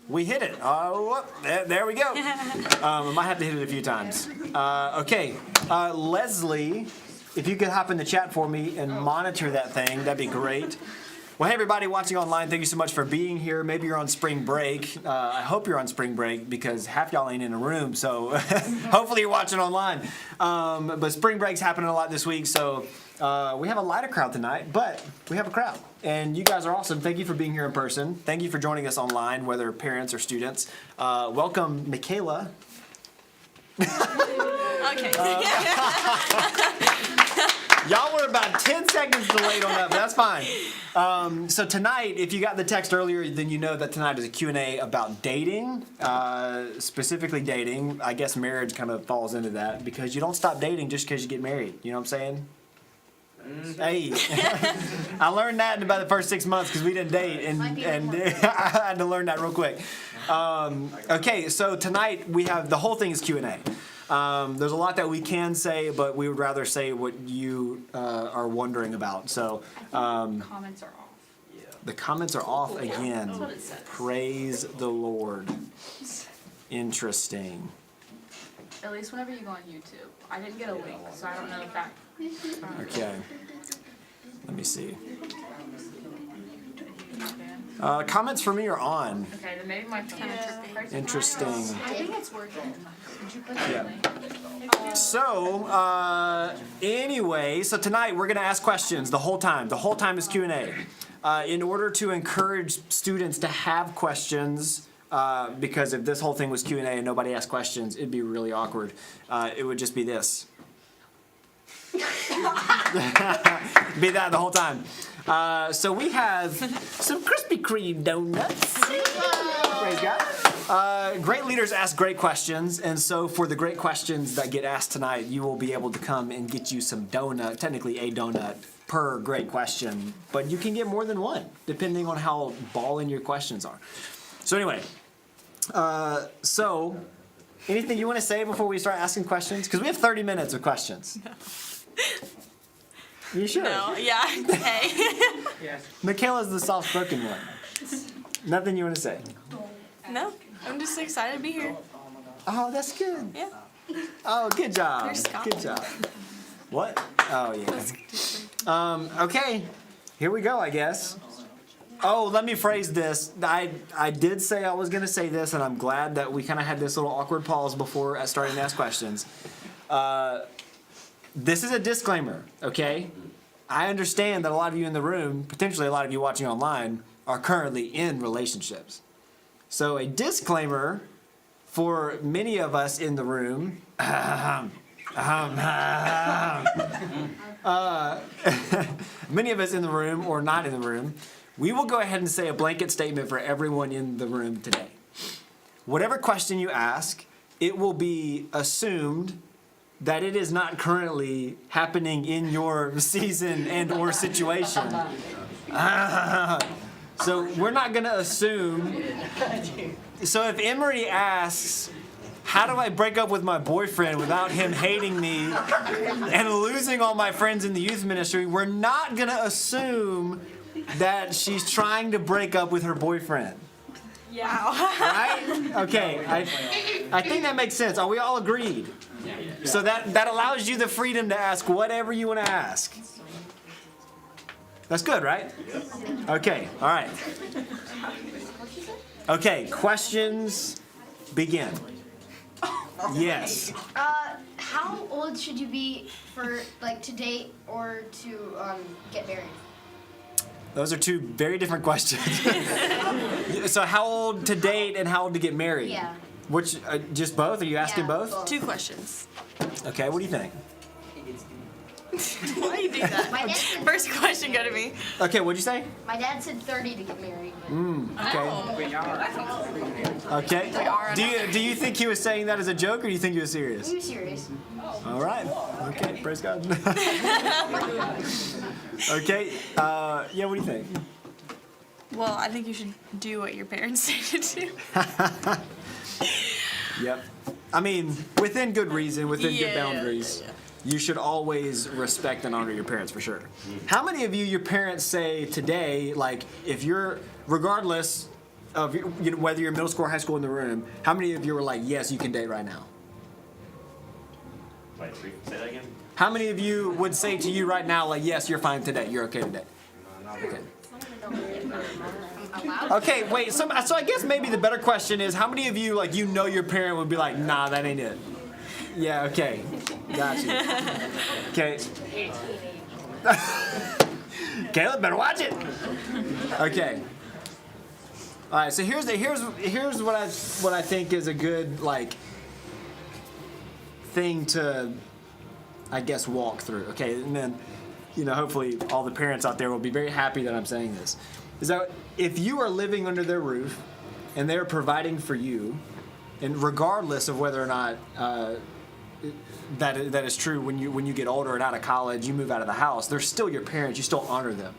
We hit it. Oh, there we go. I might have to hit it a few times. Okay, Leslie, if you could hop in the chat for me and monitor that thing, that'd be great. Well, hey, everybody watching online, thank you so much for being here. Maybe you're on spring break. I hope you're on spring break because half y'all ain't in a room, so hopefully you're watching online. But spring break's happening a lot this week, so we have a lighter crowd tonight, but we have a crowd. And you guys are awesome. Thank you for being here in person. Thank you for joining us online, whether parents or students. Welcome, Michaela. Okay. Y'all were about 10 seconds delayed on that, but that's fine. So tonight, if you got the text earlier, then you know that tonight is a Q&A about dating, specifically dating. I guess marriage kind of falls into that because you don't stop dating just because you get married. You know what I'm saying? Hey, I learned that in about the first 6 months because we didn't date, and I had to learn that real quick. Okay, so tonight we have the whole thing is Q&A. There's a lot that we can say, but we would rather say what you are wondering about. So Comments are off. the comments are off again. That's what it says. Praise the Lord. Interesting. At least whenever you go on YouTube. I didn't get a link, so I don't know if that. Okay. Let me see. Comments for me are on. Okay, then maybe my phone is Interesting. I think it's working. Did you put the Yeah. link? So, anyway, so tonight we're going to ask questions the whole time. The whole time is Q&A. In order to encourage students to have questions, because if this whole thing was Q&A and nobody asked questions, it'd be really awkward. It would just be this. Be that the whole time. So we have some Krispy Kreme donuts. Praise God. Great leaders ask great questions, and so for the great questions that get asked tonight, you will be able to come and get you some donut, technically a donut per great question, but you can get more than one, depending on how ballin' your questions are. So anyway, so anything you want to say before we start asking questions? Because we have 30 minutes of questions. You sure? No, yeah, hey. Michaela's the soft-spoken one. Nothing you want to say? No, I'm just excited to be here. Oh, that's good. Yeah. Oh, good job. There's Scott. Good job. What? Oh, yeah. Okay, here we go, I guess. Oh, let me phrase this. I did say I was going to say this, and I'm glad that we kind of had this little awkward pause before starting to ask questions. This is a disclaimer, okay? I understand that a lot of you in the room, potentially a lot of you watching online, are currently in relationships. So a disclaimer for many of us in the room, many of us in the room or not in the room, we will go ahead and say a blanket statement for everyone in the room today. Whatever question you ask, it will be assumed that it is not currently happening in your season and or situation. So we're not going to assume. So if Emery asks, how do I break up with my boyfriend without him hating me and losing all my friends in the youth ministry, we're not going to assume that she's trying to break up with her boyfriend. Yeah. Right? Okay, I think that makes sense. Are we all agreed? So that allows you the freedom to ask whatever you want to ask. That's good, right? Okay, all right. Okay, questions begin. Yes. How old should you be for to date or to get married? Those are two very different questions. So how old to date and how old to get married? Yeah. Which, just both? Are you asking Yeah, both? both. 2 questions. Okay, what do you think? Why do you do that? My dad said, First question, go to me. Okay, what'd you say? my dad said 30 to get married. But Okay. Okay. Do you think he was saying that as a joke or do you think he was serious? He was serious. All right. Okay, praise God. Okay, yeah, what do you think? Well, I think you should do what your parents say to do. Yep. I mean, within good reason, within good Yeah, boundaries, yeah. you should always respect and honor your parents for sure. How many of you, your parents say today, like, if you're, regardless of whether you're middle school or high school in the room, how many of you were like, yes, you can date right now? Wait, say that again? How many of you would say to you right now, like, yes, you're fine today, you're okay today? Okay. Okay, wait. So I guess maybe the better question is, how many of you, like, your parent would be like, nah, that ain't it? Yeah. Okay. Gotcha. Okay. Caleb, better watch it. Okay. All right. So here's what I think is a good like thing to, I guess, walk through. Okay, and then hopefully all the parents out there will be very happy that I'm saying this. Is that if you are living under their roof and they're providing for you, and regardless of whether or not that is true when you get older and out of college, you move out of the house, they're still your parents. You still honor them.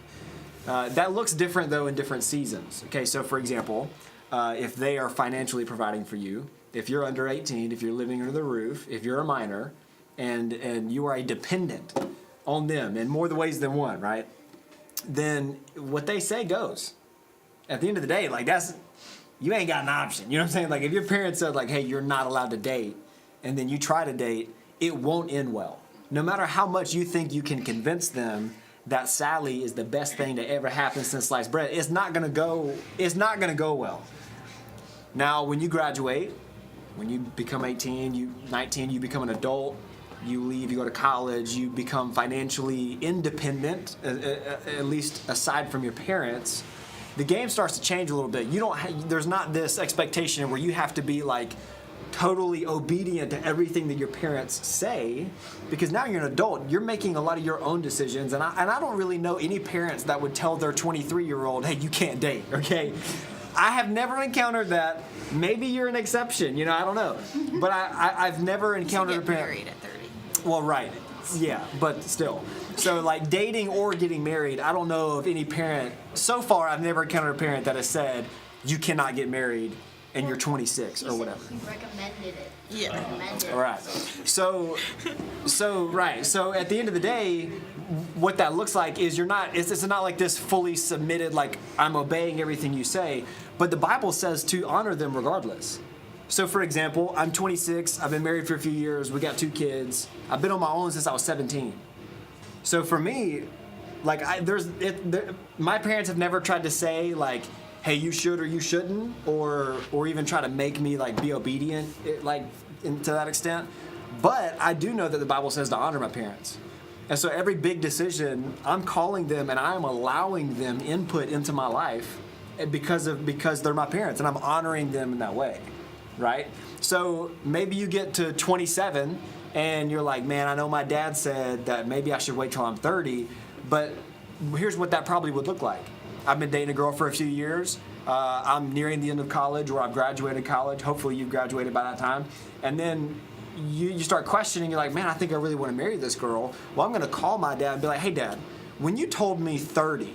That looks different though in different seasons. Okay, so for example, if they are financially providing for you, if you're under 18, if you're living under the roof, if you're a minor, and you are a dependent on them in more ways than one, right? Then what they say goes. At the end of the day, like you ain't got an option. You know what I'm saying? Like if your parents said like, hey, you're not allowed to date, and then you try to date, it won't end well. No matter how much you think you can convince them that Sally is the best thing to ever happen since sliced bread, it's not gonna go well. Now when you graduate, when you become 18, 19, you become an adult, you leave, you go to college, you become financially independent, at least aside from your parents, the game starts to change a little bit. There's not this expectation where you have to be like totally obedient to everything that your parents say, because now you're an adult, you're making a lot of your own decisions, and I don't really know any parents that would tell their 23-year-old, hey, you can't date, okay? I have never encountered that. Maybe you're an exception, I don't know. But I've never encountered a parent. Married at 30. Well, right. Yeah, but still. So, like, dating or getting married, I don't know if any parent, so far I've never encountered a parent that has said, you cannot get married and you're 26 or whatever. He recommended it. Yeah. Recommended. All right. So at the end of the day, what that looks like is it's not like this fully submitted, like, I'm obeying everything you say, but the Bible says to honor them regardless. So, for example, I'm 26. I've been married for a few years. We got 2 kids. I've been on my own since I was 17. So for me, like, my parents have never tried to say like, "Hey, you should or you shouldn't," or even try to make me like be obedient, to that extent. But I do know that the Bible says to honor my parents, and so every big decision, I'm calling them and I'm allowing them input into my life because they're my parents, and I'm honoring them in that way. Right? So maybe you get to 27 and you're like, man, I know my dad said that maybe I should wait till I'm 30, but here's what that probably would look like. I've been dating a girl for a few years. I'm nearing the end of college, or I've graduated college. Hopefully you've graduated by that time. And then you start questioning, you're like, man, I think I really want to marry this girl. Well, I'm going to call my dad and be like, hey, Dad, when you told me 30,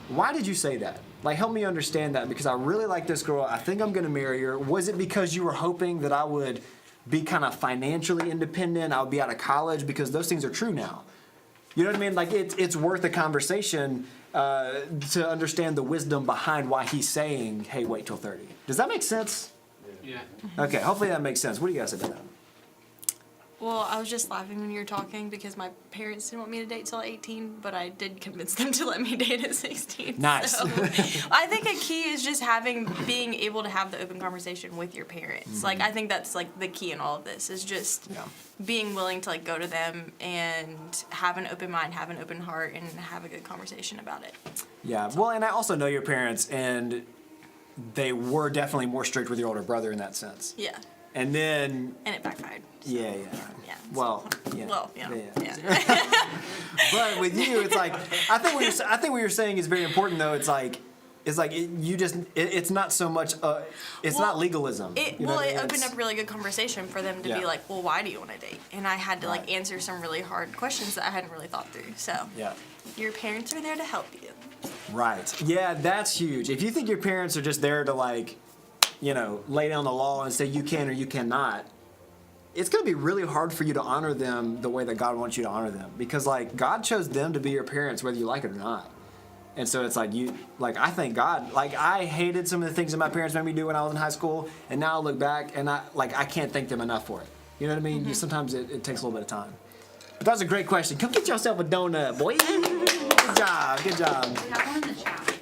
why did you say that? Like, help me understand that, because I really like this girl. I think I'm going to marry her. Was it because you were hoping that I would be kind of financially independent? I would be out of college? Because those things are true now. You know what I mean? Like, it's worth a conversation to understand the wisdom behind why he's saying, hey, wait till 30. Does that make sense? Yeah. Okay, hopefully that makes sense. What do you guys say about that? Well, I was just laughing when you were talking because my parents didn't want me to date till 18, but I did convince them to let me date at 16. Nice. So I think a key is just being able to have the open conversation with your parents. Mm-hmm. Like, I think that's like the key in all of this is just being willing to like go to them and have an open mind, have an open heart, and have a good conversation about it. Yeah. Well, and I also know your parents, and they were definitely more strict with your older brother in that sense. Yeah. And then. And it backfired. So. Yeah. Well, yeah. Well, yeah. But with you, it's like I think what you're saying is very important, though. It's not so much. It's not legalism. It opened up a really good conversation for them to be like, well, why do you want to date? And I had to like answer some really hard questions that I hadn't really thought through. So your parents are there to help you. Right. Yeah, that's huge. If you think your parents are just there to like, lay down the law and say you can or you cannot, it's going to be really hard for you to honor them the way that God wants you to honor them, because like God chose them to be your parents whether you like it or not. And so it's like I thank God. Like I hated some of the things that my parents made me do when I was in high school, and now I look back and I can't thank them enough for it. You know what I mean? Sometimes it takes a little bit of time. But that was a great question. Come get yourself a donut, boy. Good job. Good job. We have one in the chat.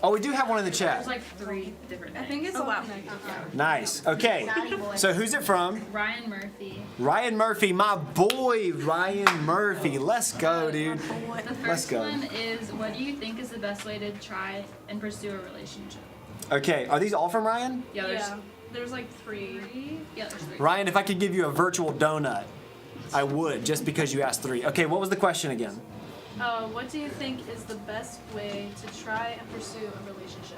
Oh, we do have one in the chat. There's like 3 different things. I think it's Oh, all wow. connected. Nice. Okay. Naughty boy. So who's it from? Ryan Murphy. Ryan Murphy, my boy, Ryan Murphy. Let's go, dude. The Let's first go. one is, what do you think is the best way to try and pursue a relationship? Okay, are these all from Ryan? Yeah, there's Yeah. There's like 3. 3. Yeah, there's 3. Ryan, if I could give you a virtual donut, I would, just because you asked 3. Okay, what was the question again? What do you think is the best way to try and pursue a relationship?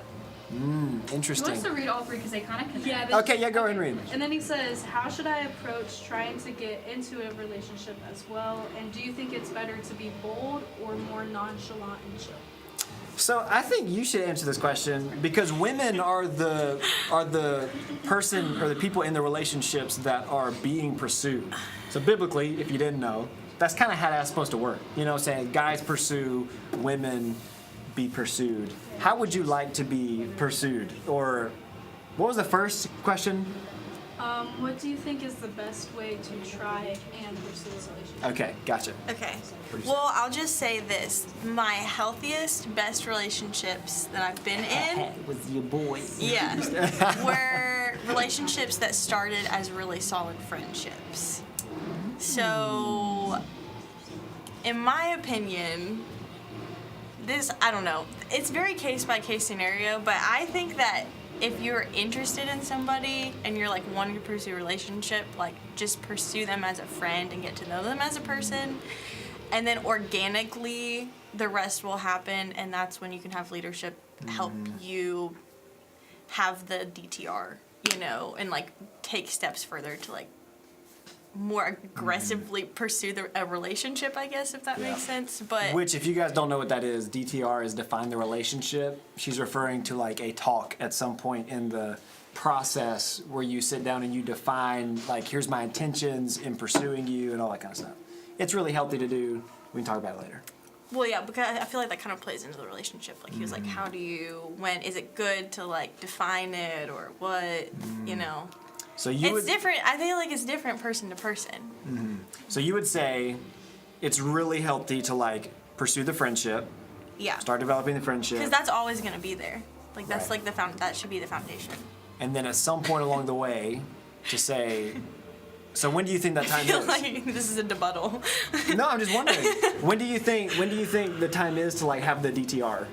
He Interesting. wants to read all 3 because they kind of connect. Yeah. Okay, yeah, go ahead and read. And then he says, how should I approach trying to get into a relationship as well? And do you think it's better to be bold or more nonchalant and chill? So I think you should answer this question because women are the person or the people in the relationships that are being pursued. So biblically, if you didn't know, that's kind of how that's supposed to work. You know, saying guys pursue, women be pursued. How would you like to be pursued? Or what was the first question? What do you think is the best way to try and pursue a relationship? Okay, gotcha. Okay. Well, I'll just say this. My healthiest, best relationships that I've been in, With your boy. yeah, were relationships that started as really solid friendships. So, in my opinion, I don't know. It's very case by case scenario, but I think that if you're interested in somebody and you're like wanting to pursue a relationship, like just pursue them as a friend and get to know them as a person, and then organically the rest will happen, and that's when you can have leadership help you have the DTR, you know, and like take steps further to like more aggressively pursue a relationship, I guess, if that Yeah. makes sense. But Which, if you guys don't know what that is, DTR is define the relationship. She's referring to like a talk at some point in the process where you sit down and you define, like, here's my intentions in pursuing you and all that kind of stuff. It's really healthy to do. We can talk about it later. well, yeah, because I feel like that kind of plays into the relationship. Like he was like, how do you, when is it good to like define it or what, you know? So you It's would, different. I feel like it's different person to person. so you would say it's really healthy to like pursue the friendship, Yeah. start developing the friendship, Because that's always going to be there. Like that's Right. like that should be the foundation. and then at some point along the way to say, so when do you think that I time feel is? like this is a debuttal. No, I'm just wondering. When do you think the time is to like have the DTR?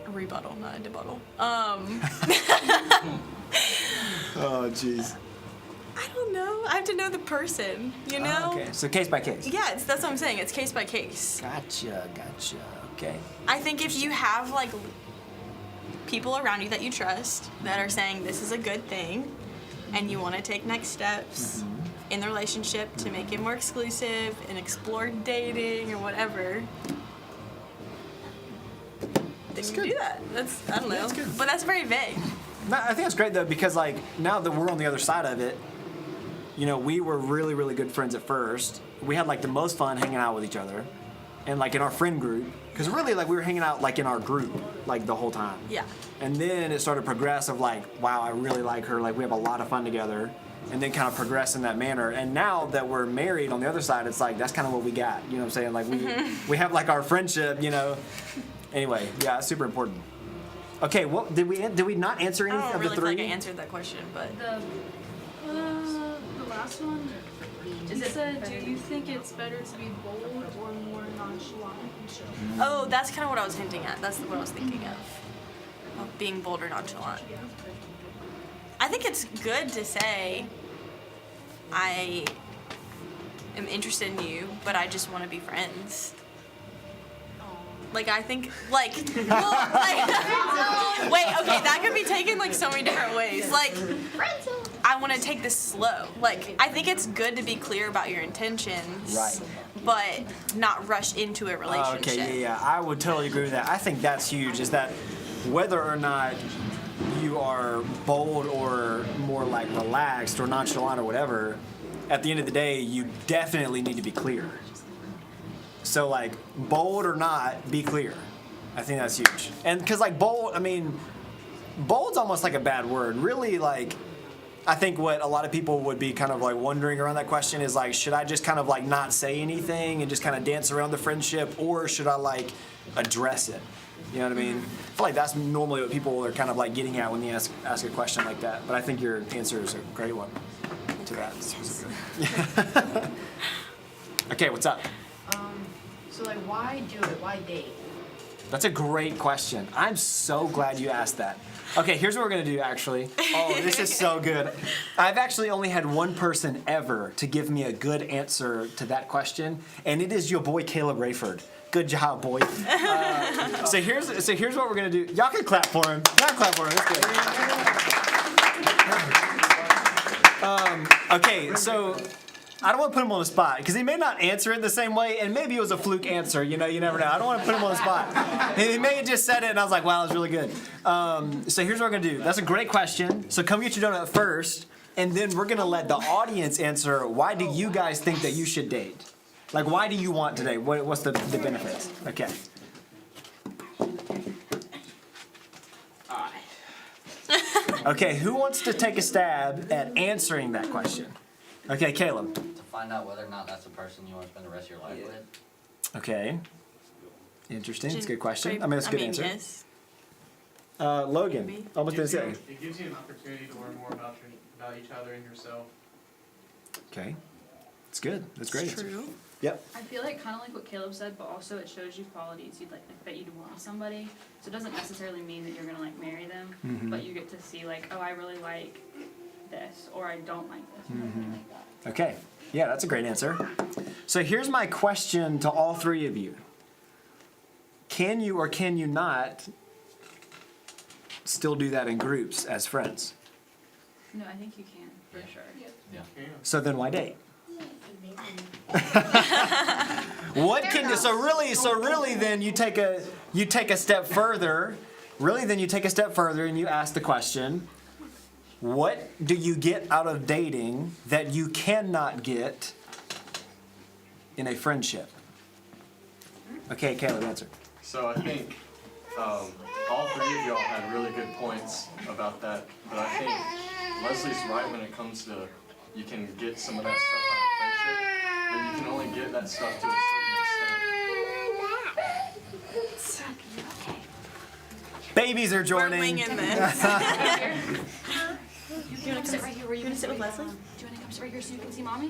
A rebuttal, not a debuttal. Oh, jeez. I don't know. I have to know the person, you know? Okay, so case by case. Yeah, that's what I'm saying. It's case by case. Gotcha. Okay. I think if you have like people around you that you trust that are saying this is a good thing and you want to take next steps in the relationship to make it more exclusive and explore dating or whatever, then you good. do that. That's, I don't know. that's good. But that's very vague. No, I think that's great though because like now that we're on the other side of it, you know, we were really, really good friends at first. We had like the most fun hanging out with each other, and like in our friend group, because really like we were hanging out like in our group like the whole time. Yeah. And then it started progress of like, wow, I really like her. Like we have a lot of fun together, and then kind of progress in that manner. And now that we're married on the other side, it's like that's kind of what we got. You know what I'm saying? Like we have like our friendship. You know. Anyway, yeah, it's super important. Okay, well, did we not answer any I don't of really the feel three? like I answered that question, but The last one, Is he it said, better? do you think it's better to be bold or more nonchalant and chill? oh, that's kind of what I was hinting at. That's what I was thinking of being bold or nonchalant. I think it's good to say, I am interested in you, but I just want to be friends. Like, I think, like, well, like, wait, okay, that could be taken, like, so many different ways. Like, I want to take this slow. Like, I think it's good to be clear about your intentions. Right. But not rush into a relationship. Okay, yeah, I would totally agree with that. I think that's huge, is that whether or not you are bold or more like relaxed or nonchalant or whatever, at the end of the day, you definitely need to be clear. So like, bold or not, be clear. I think that's huge. And because like bold, I mean, bold's almost like a bad word. Really, like, I think what a lot of people would be kind of like wondering around that question is like, should I just kind of like not say anything and just kind of dance around the friendship, or should I like address it? You know what I mean? I feel like that's normally what people are kind of like getting at when they ask a question like that. But I think your answer is a great one to that specifically. Okay, what's up? So like, why do it? Why date? That's a great question. I'm so glad you asked that. Okay, here's what we're gonna do actually. Oh, this is so good. I've actually only had one person ever to give me a good answer to that question, and it is your boy Caleb Rayford. Good job, boy. So here's what we're gonna do. Y'all can clap for him. Y'all can clap for him. That's good. Okay, so I don't want to put him on the spot because he may not answer it the same way, and maybe it was a fluke answer. You know, you never know. I don't want to put him on the spot. He may have just said it, and I was like, "Wow, that's really good." So here's what we're gonna do. That's a great question. So come get your donut first, and then we're gonna let the audience answer. Why do you guys think that you should date? Like, why do you want to date? What's the benefits? Okay. Okay, who wants to take a stab at answering that question? Okay, Caleb. To find out whether or not that's the person you want to spend the rest of your life with. Okay. Interesting. It's a good question. I mean, that's a good answer. Yes. Logan. Maybe. Almost didn't say. It gives you an opportunity to learn more about each other and yourself. Okay. It's good. That's great. It's true. Yep. I feel like kind of like what Caleb said, but also it shows you qualities you'd like that you'd want in somebody. So it doesn't necessarily mean that you're gonna like marry them, but you get to see like, oh, I really like this, or I don't like this, or something like that. Okay. Yeah, that's a great answer. So here's my question to all three of you. Can you or can you not still do that in groups as friends? No, I think you can for sure. Yeah. So then why date? What can so really then you take a step further. Really then you take a step further and you ask the question, what do you get out of dating that you cannot get in a friendship? Okay, Caleb, answer. So I think all three of y'all had really good points about that, but I think Leslie's right when it comes to you can get some of that stuff out of friendship, but you can only get that stuff to a certain extent. Babies are joining. We're winging this. You want to sit right here where you gonna sit with Leslie? Do you want to come sit right here so you can see mommy?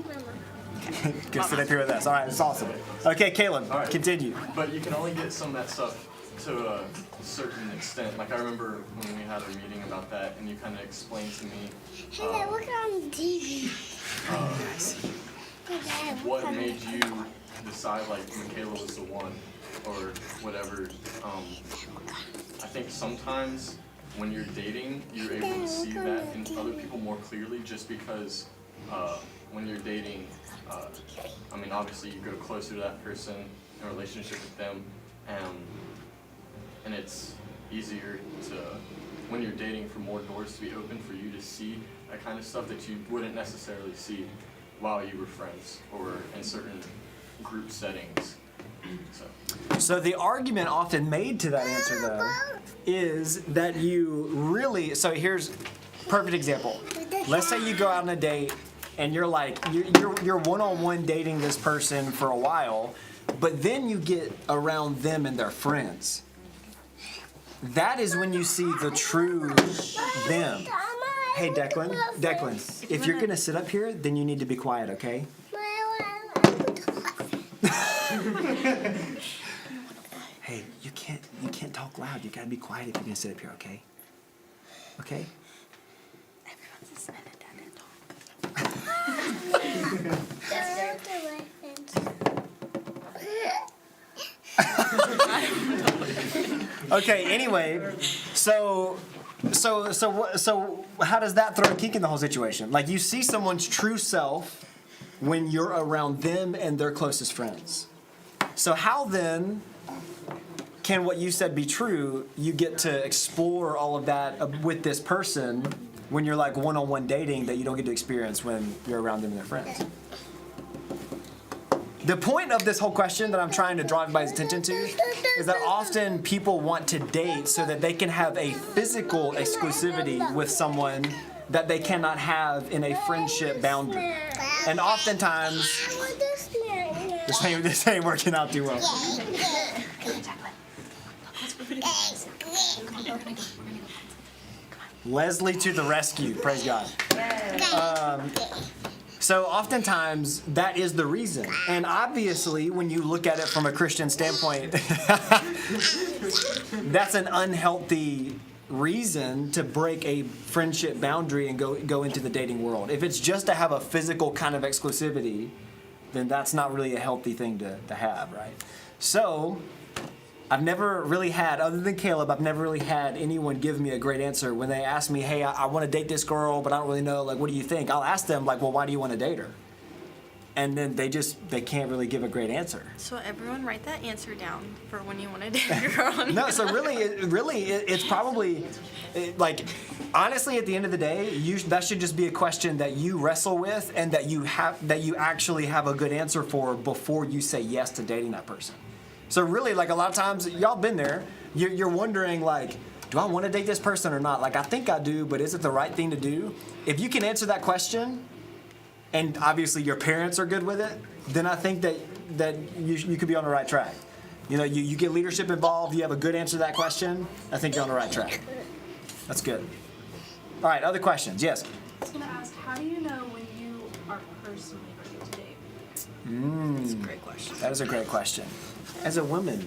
Go sit up here with us. All right, that's awesome. Okay, Caleb, All right. continue. But you can only get some of that stuff to a certain extent. Like I remember when we had a meeting about that, and you kind of explained to me Look on TV. what made you decide like Michaela was the one, or whatever. I think sometimes when you're dating, you're able to see that in other people more clearly, just because when you're dating, I mean, obviously you go closer to that person in a relationship with them, and it's easier to, when you're dating, for more doors to be open for you to see that kind of stuff that you wouldn't necessarily see while you were friends or in certain group settings. So the argument often made to that answer, though, is that you really. So here's a perfect example. Let's say you go out on a date and you're like you're one-on-one dating this person for a while, but then you get around them and their friends. That is when you see the true them. Hey, Declan, if you're gonna sit up here, then you need to be quiet, okay? Hey, you can't talk loud. You gotta be quiet if you're gonna sit up here, okay? Okay? Everyone's listening to Dad talk. Okay. Anyway, so how does that throw a kink in the whole situation? Like you see someone's true self when you're around them and their closest friends. So how then can what you said be true? You get to explore all of that with this person when you're like one-on-one dating that you don't get to experience when you're around them and their friends. The point of this whole question that I'm trying to draw everybody's attention to is that often people want to date so that they can have a physical exclusivity with someone that they cannot have in a friendship boundary. And oftentimes, this ain't working out too well. Leslie to the rescue, praise God. So oftentimes that is the reason. And obviously when you look at it from a Christian standpoint, that's an unhealthy reason to break a friendship boundary and go into the dating world. If it's just to have a physical kind of exclusivity, then that's not really a healthy thing to have, right? So I've never really had, other than Caleb, I've never really had anyone give me a great answer when they ask me, hey, I want to date this girl, but I don't really know, like, what do you think? I'll ask them, like, well, why do you want to date her? And then they can't really give a great answer. So everyone write that answer down for when you want to date a girl. No, so it's probably, like, honestly, at the end of the day, that should just be a question that you wrestle with and that you actually have a good answer for before you say yes to dating that person. So really, like, a lot of times, y'all been there, you're wondering, like, do I want to date this person or not? Like, I think I do, but is it the right thing to do? If you can answer that question, and obviously your parents are good with it, then I think that you could be on the right track. You know, you get leadership involved, you have a good answer to that question, I think you're on the right track. That's good. All right, other questions? Yes? I was going to ask, how do you know when you are personally ready to date? That's a great question. That is a great question. As a woman,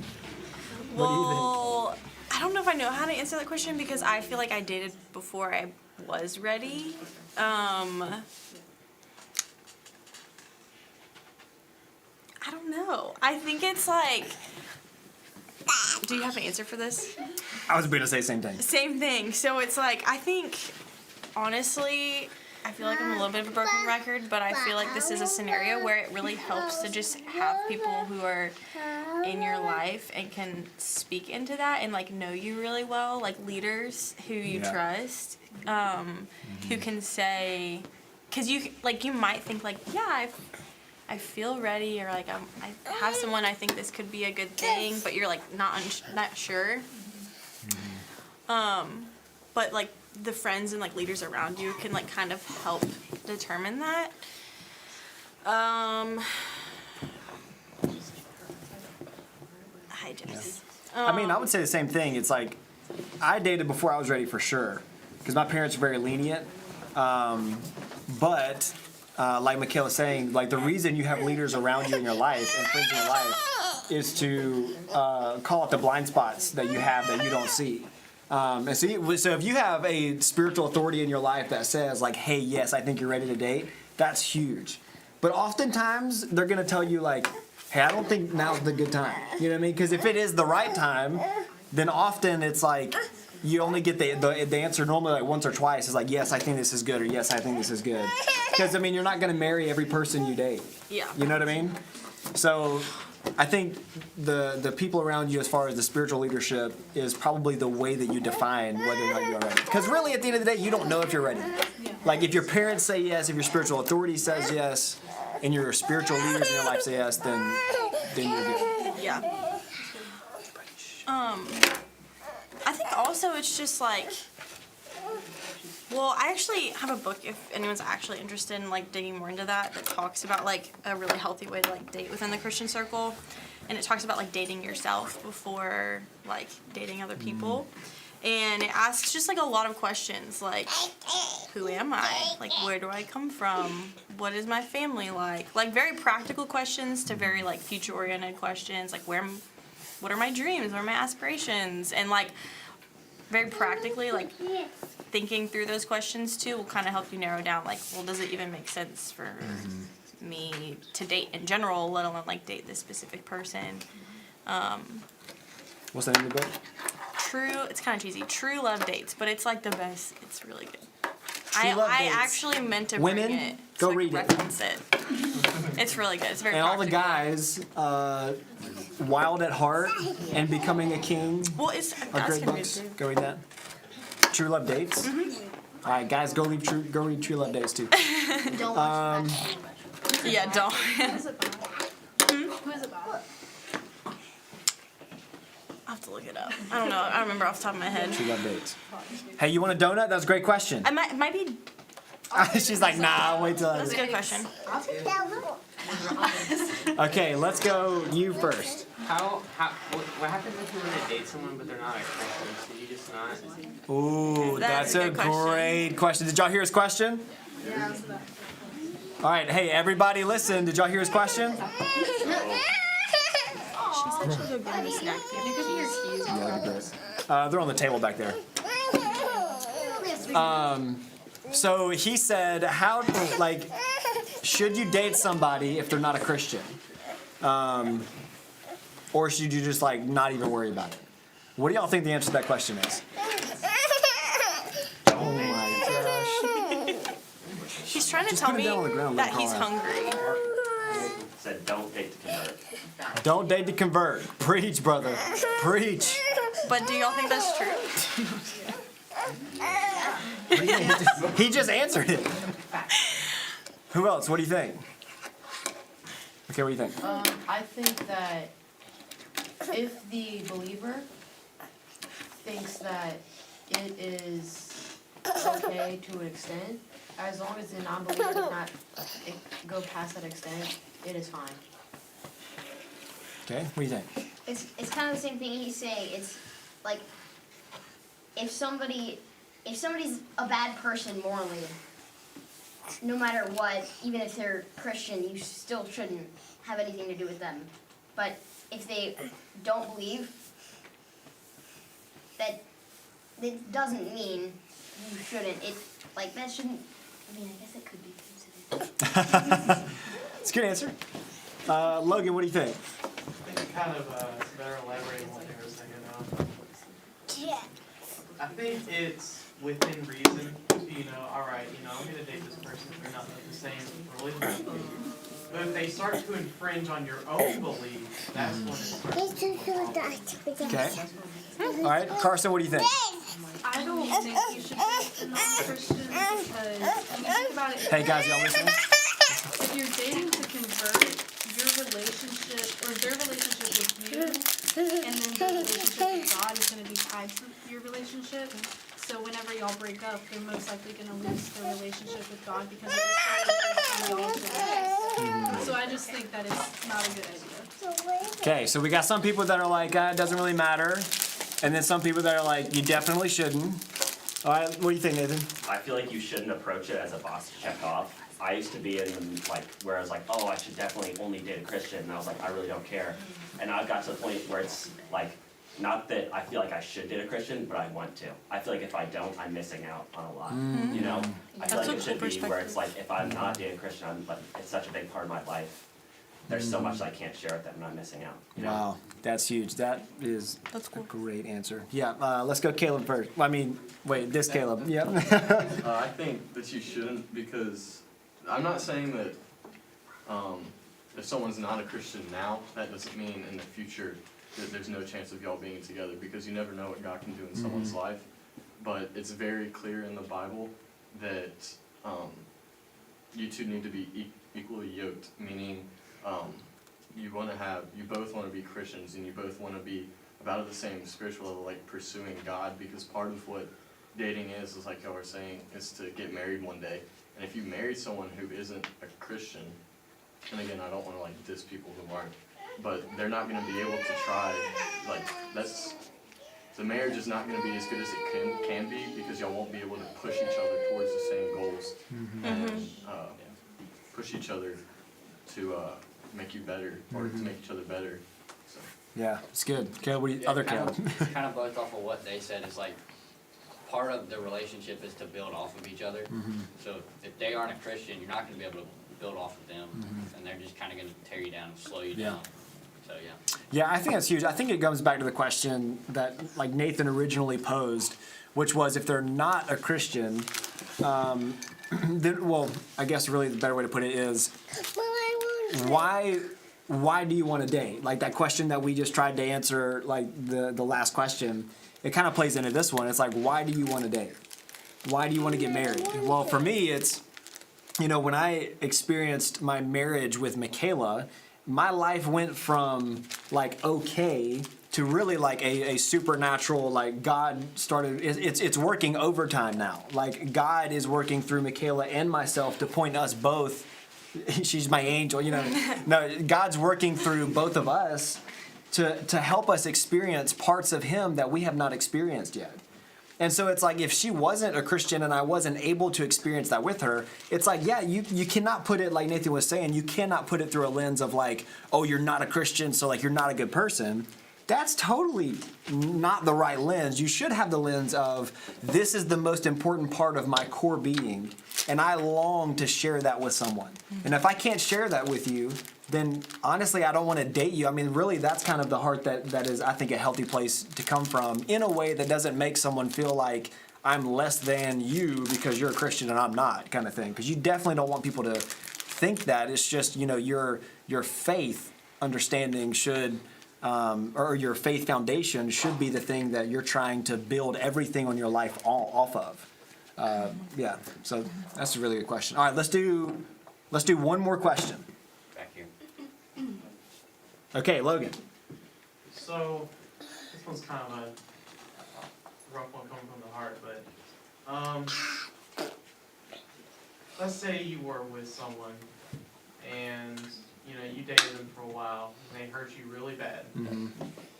what do you think? Well, I don't know if I know how to answer that question because I feel like I dated before I was ready. I don't know. I think it's like, do you have an answer for this? I was about to say the same thing. Same thing. So it's like, I think, honestly, I feel like I'm a little bit of a broken record, but I feel like this is a scenario where it really helps to just have people who are in your life and can speak into that and, like, know you really well, like leaders who you trust, who can say, because you might think, like, yeah, I feel ready, or like I have someone I think this could be a good thing, but you're like not sure. But like the friends and like leaders around you can like kind of help determine that. Hi, Jess. I mean, I would say the same thing. It's like I dated before I was ready for sure, because my parents are very lenient. But like Michaela's saying, like the reason you have leaders around you in your life and friends in your life is to call out the blind spots that you have that you don't see. And so if you have a spiritual authority in your life that says like, hey, yes, I think you're ready to date, that's huge. But oftentimes they're going to tell you like, hey, I don't think now's the good time. You know what I mean? Because if it is the right time, then often it's like you only get the answer normally like once or twice. It's like, yes, I think this is good, or yes, I think this is good. Because, I mean, you're not going to marry every person you date. Yeah. You know what I mean? So I think the people around you as far as the spiritual leadership is probably the way that you define whether or not you're ready. Because really, at the end of the day, you don't know if you're ready. Like, if your parents say yes, if your spiritual authority says yes, and your spiritual leaders in your life say yes, then you're good. Yeah. I think also it's just like, well, I actually have a book if anyone's actually interested in like digging more into that talks about like a really healthy way to like date within the Christian circle, and it talks about like dating yourself before like dating other people. And it asks just like a lot of questions like, who am I? Like, where do I come from? What is my family like? Like very practical questions to very like future oriented questions like what are my dreams? What are my aspirations? And like very practically like thinking through those questions too will kind of help you narrow down like, well, does it even make sense for me to date in general, let alone like date this specific person? What's the name of the book? It's kind of cheesy. True Love Dates, but it's like the best. It's really good. Love I Dates. actually meant to Women, bring it. go like, read it. reference it. It's really good. It's very And all the practical. guys, Wild at Heart and Becoming a King Well, it's are that's great gonna be books. good. Go read that. True Love Dates. All right, guys, go read True Love Dates too. Don't watch that. Yeah, don't. Who is it by? I'll have to look it up. I don't know. I don't remember off the top of my head. She love dates. Hey, you want a donut? That was a great question. It might be. She's like, nah, wait till That's a good question. Okay, let's go you first. What happens if you want to date someone but they're not a Christian? Should you just not? Ooh, That's that's a a good question. great question. Did y'all hear his question? Yeah, so that. All right, hey, everybody listen. Did y'all hear his question? She said she'll go get him a snack. You could hear keys. Yeah, that'd be great. They're on the table back there. So he said, should you date somebody if they're not a Christian? Or should you just not even worry about it? What do y'all think the answer to that question is? Oh my gosh. She's trying to Just tell put him me down on the ground, that let him he's crawl out. hungry. Said don't date to convert. Don't date to convert. Preach, brother. Preach. But do y'all think that's true? He just answered it. Who else? What do you think? Okay, what do you think? I think that if the believer thinks that it is okay to an extent, as long as the non-believer does not go past that extent, it is fine. Okay, what do you think? It's kind of the same thing he's saying. It's like if somebody's a bad person morally, no matter what, even if they're Christian, you still shouldn't have anything to do with them. But if they don't believe, that doesn't mean you shouldn't. That shouldn't. I mean, I guess it could be considered. It's a good answer. Logan, what do you think? I think kind of better elaborating what they were saying. Yeah. I think it's within reason. Alright, I'm gonna date this person if they're not of the same religion. But if they start to infringe on your own beliefs, that's when it starts to become a problem. Okay. All right, Carson, what do you think? I don't think you should date a non-Christian because when you think about it, Hey guys, y'all listening? if you're dating to convert, your relationship or their relationship with you and then their relationship with God is going to be tied to your relationship. So whenever y'all break up, they're most likely going to lose their relationship with God because of the y'all together. So I just think that it's not a good idea. Okay, so we got some people that are like, it doesn't really matter. And then some people that are like, you definitely shouldn't. All right, what do you think, Nathan? I feel like you shouldn't approach it as a box to check off. I used to be in where I was like, oh, I should definitely only date a Christian, and I was like, I really don't care. And I've got to the point where it's not that I feel like I should date a Christian, but I want to. I feel like if I don't, I'm missing out on a lot. I feel like it should be where it's like if I'm not dating a Christian, it's such a big part of my life. There's so much I can't share with them, and I'm missing out. Wow, that's huge. That's cool. a great answer. Yeah, let's go Caleb first. This Caleb. Yep. I think that you shouldn't, because I'm not saying that if someone's not a Christian now, that doesn't mean in the future that there's no chance of y'all being together, because you never know what God can do in someone's life. But it's very clear in the Bible that you two need to be equally yoked, meaning you both want to be Christians, and you both want to be about the same spiritual level, pursuing God, because part of what dating is like y'all were saying, is to get married one day. And if you marry someone who isn't a Christian, and again, I don't want to diss people who aren't, but they're not going to be able to try, the marriage is not going to be as good as it can be, because y'all won't be able to push each other towards the same goals, and push each other to make you better, or to make each other better. So. Yeah, it's good. Caleb, other Caleb? Kind of both off of what they said is part of the relationship is to build off of each other. So if they aren't a Christian, you're not going to be able to build off of them, and they're just kind of going to tear you down and slow you down. So Yeah, I think that's huge. I think it comes back to the question that Nathan originally posed, which was if they're not a Christian, then, I guess really the better way to put it is, why do you want to date? That question that we just tried to answer, the last question, it kind of plays into this one. It's why do you want to date? Why do you want to get married? Well, for me, it's, when I experienced my marriage with Michaela, my life went from like okay to really like a supernatural, like God started, it's working overtime now. Like God is working through Michaela and myself to point us both, she's my angel, you know. No, God's working through both of us to help us experience parts of him that we have not experienced yet. And so it's like if she wasn't a Christian and I wasn't able to experience that with her, it's like, yeah, you cannot put it, like Nathan was saying, you cannot put it through a lens of like, oh, you're not a Christian, so like you're not a good person. That's totally not the right lens. You should have the lens of this is the most important part of my core being, and I long to share that with someone. And if I can't share that with you, then honestly, I don't want to date you. I mean, really, that's kind of the heart that is, I think, a healthy place to come from in a way that doesn't make someone feel like I'm less than you because you're a Christian and I'm not, kind of thing. Because you definitely don't want people to think that. It's just, you know, your faith understanding should, or your faith foundation should be the thing that you're trying to build everything on your life off of. Yeah, so that's a really good question. All right, let's do one more question. Back here. Okay, Logan. So, this one's kind of a rough one coming from the heart, but let's say you were with someone and you know you dated them for a while and they hurt you really bad,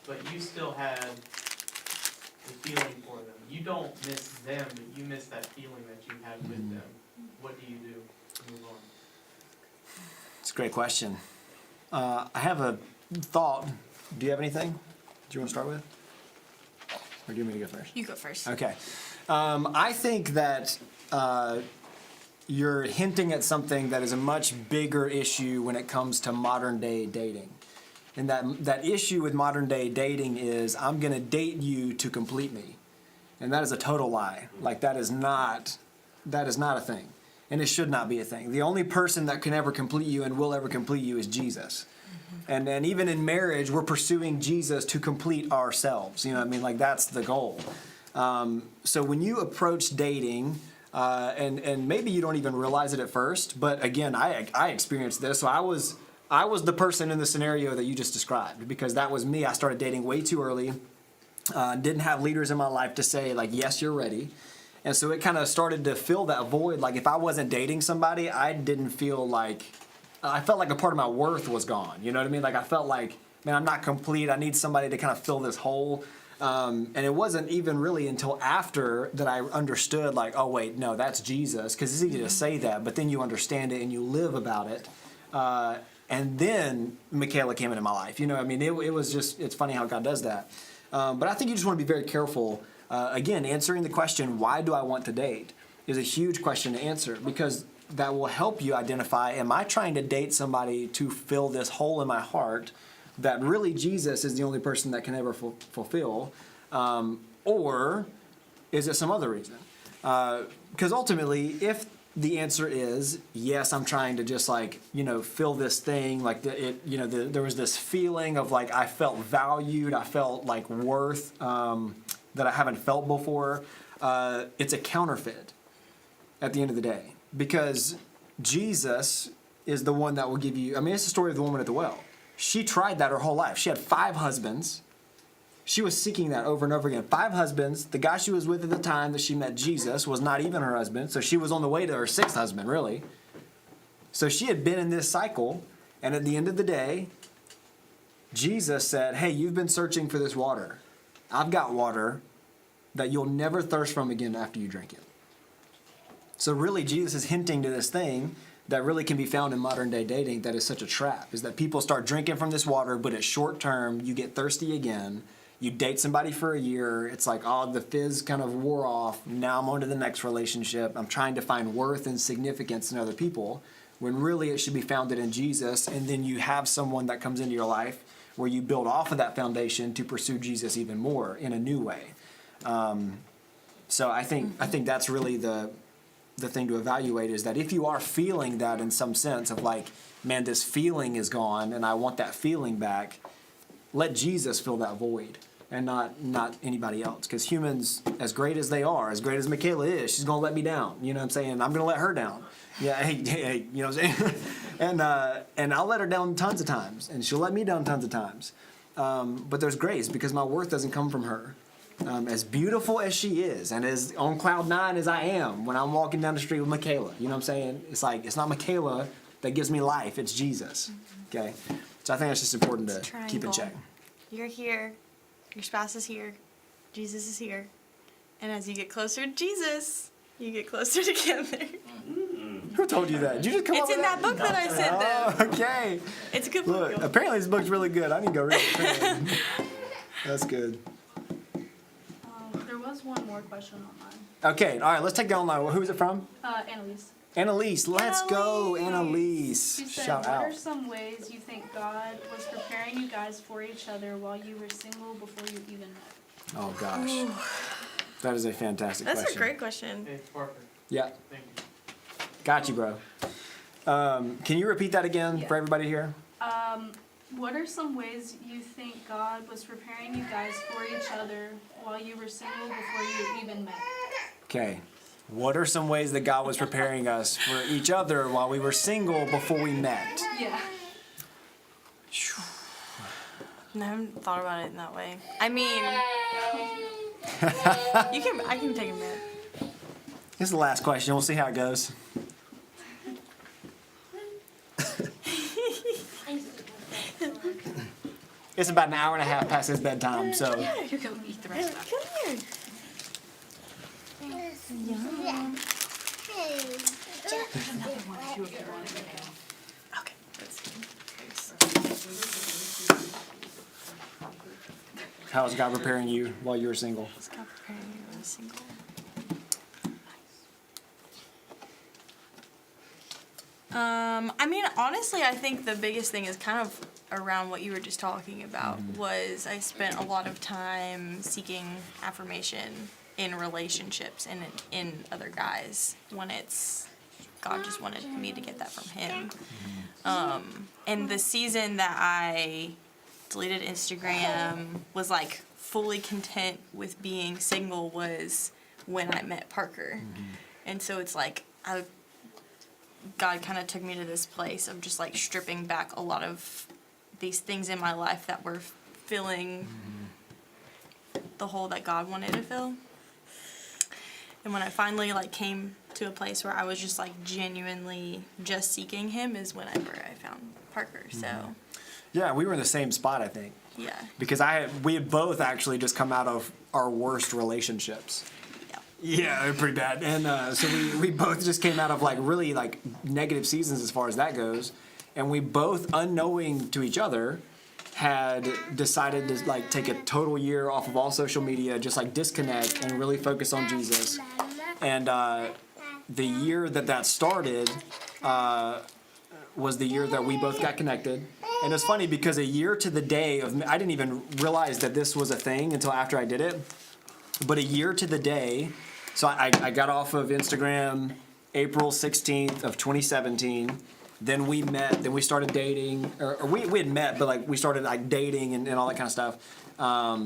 but you still had a feeling for them. You don't miss them, but you miss that feeling that you had with them. What do you do to move on? It's a great question. I have a thought. Do you have anything? Do you want to start with? Or do you want me to go first? You go first. Okay. I think that you're hinting at something that is a much bigger issue when it comes to modern day dating. And that issue with modern day dating is I'm going to date you to complete me. And that is a total lie. Like that is not a thing. And it should not be a thing. The only person that can ever complete you and will ever complete you is Jesus. And then even in marriage, we're pursuing Jesus to complete ourselves. You know what I mean? Like that's the goal. So when you approach dating, and maybe you don't even realize it at first, but again, I experienced this. So I was the person in the scenario that you just described because that was me. I started dating way too early. Didn't have leaders in my life to say like, yes, you're ready. And so it kind of started to fill that void. Like if I wasn't dating somebody, I didn't feel like, I felt like a part of my worth was gone. You know what I mean? Like I felt like, man, I'm not complete. I need somebody to kind of fill this hole. And it wasn't even really until after that I understood like, oh wait, no, that's Jesus. Because it's easy to say that, but then you understand it and you live about it. And then Michaela came into my life. You know, I mean, it was just, it's funny how God does that. But I think you just want to be very careful. Again, answering the question, why do I want to date, is a huge question to answer because that will help you identify, am I trying to date somebody to fill this hole in my heart that really Jesus is the only person that can ever fulfill, or is it some other reason? Because ultimately, if the answer is yes, I'm trying to just like, you know, fill this thing, like there was this feeling of like I felt valued, I felt like worth that I haven't felt before. It's a counterfeit at the end of the day because Jesus is the one that will give you. I mean, it's the story of the woman at the well. She tried that her whole life. She had 5 husbands. She was seeking that over and over again. 5 husbands. The guy she was with at the time that she met Jesus was not even her husband. So she was on the way to her 6th husband, really. So she had been in this cycle. And at the end of the day, Jesus said, hey, you've been searching for this water. I've got water that you'll never thirst from again after you drink it. So really, Jesus is hinting to this thing that really can be found in modern day dating that is such a trap, is that people start drinking from this water, but it's short term, you get thirsty again, you date somebody for a year, it's like, oh, the fizz kind of wore off, now I'm on to the next relationship, I'm trying to find worth and significance in other people, when really it should be founded in Jesus, and then you have someone that comes into your life where you build off of that foundation to pursue Jesus even more in a new way. So I think that's really the thing to evaluate is that if you are feeling that in some sense of like, man, this feeling is gone and I want that feeling back, let Jesus fill that void and not anybody else. Because humans, as great as they are, as great as Michaela is, she's going to let me down. You know what I'm saying? I'm going to let her down. Yeah, hey, you know what I'm saying? And I'll let her down tons of times, and she'll let me down tons of times. But there's grace because my worth doesn't come from her. As beautiful as she is, and as on cloud nine as I am when I'm walking down the street with Michaela, you know what I'm saying? It's like, it's not Michaela that gives me life, it's Jesus. Okay? So I think that's just important to keep in check. You're here, your spouse is here, Jesus is here, and as you get closer to Jesus, you get closer together. Who told you that? Did you just come up It's with in that book that I sent them. Oh, okay. It's a good Look, book. apparently this book's really good. I need to go read it. That's good. There was one more question online. Okay, all right, let's take that online. Who is it from? Annalise. Annalise. Let's go, Annalise. She said, Shout what out. are some ways you think God was preparing you guys for each other while you were single before you even met? Oh, gosh. That is a fantastic question. That's a great question. Hey, Parker, Yeah, thank you. got you, bro. Can you repeat that again for everybody here? What are some ways you think God was preparing you guys for each other while you were single before you even met? Okay. What are some ways that God was preparing us for each other while we were single before we met? Yeah. I haven't thought about it in that way. I mean, I can take a minute. This is the last question. We'll see how it goes. It's about an hour and a half past his bedtime, so. You go eat the rest of it. Come here. Okay. How is God preparing you while you were single? Is God preparing you when you're single? I mean, honestly, I think the biggest thing is kind of around what you were just talking about. Was I spent a lot of time seeking affirmation in relationships and in other guys when it's God just wanted me to get that from Him. And the season that I deleted Instagram, was like fully content with being single, was when I met Parker. And so it's like God kind of took me to this place of just like stripping back a lot of these things in my life that were filling the hole that God wanted to fill. And when I finally like came to a place where I was just like genuinely just seeking Him is whenever I found Parker. So Yeah, we were in the same spot, I think. yeah. Because we had both actually just come out of our worst relationships. Yeah, they're pretty bad. And so we both just came out of like really like negative seasons as far as that goes. And we both, unknowing to each other, had decided to like take a total year off of all social media, just like disconnect and really focus on Jesus. And the year that started was the year that we both got connected. And it's funny because a year to the day of, I didn't even realize that this was a thing until after I did it. But a year to the day, so I got off of Instagram April 16th of 2017. Then we met, then we started dating, or we had met, but like we started like dating and all that kind of stuff.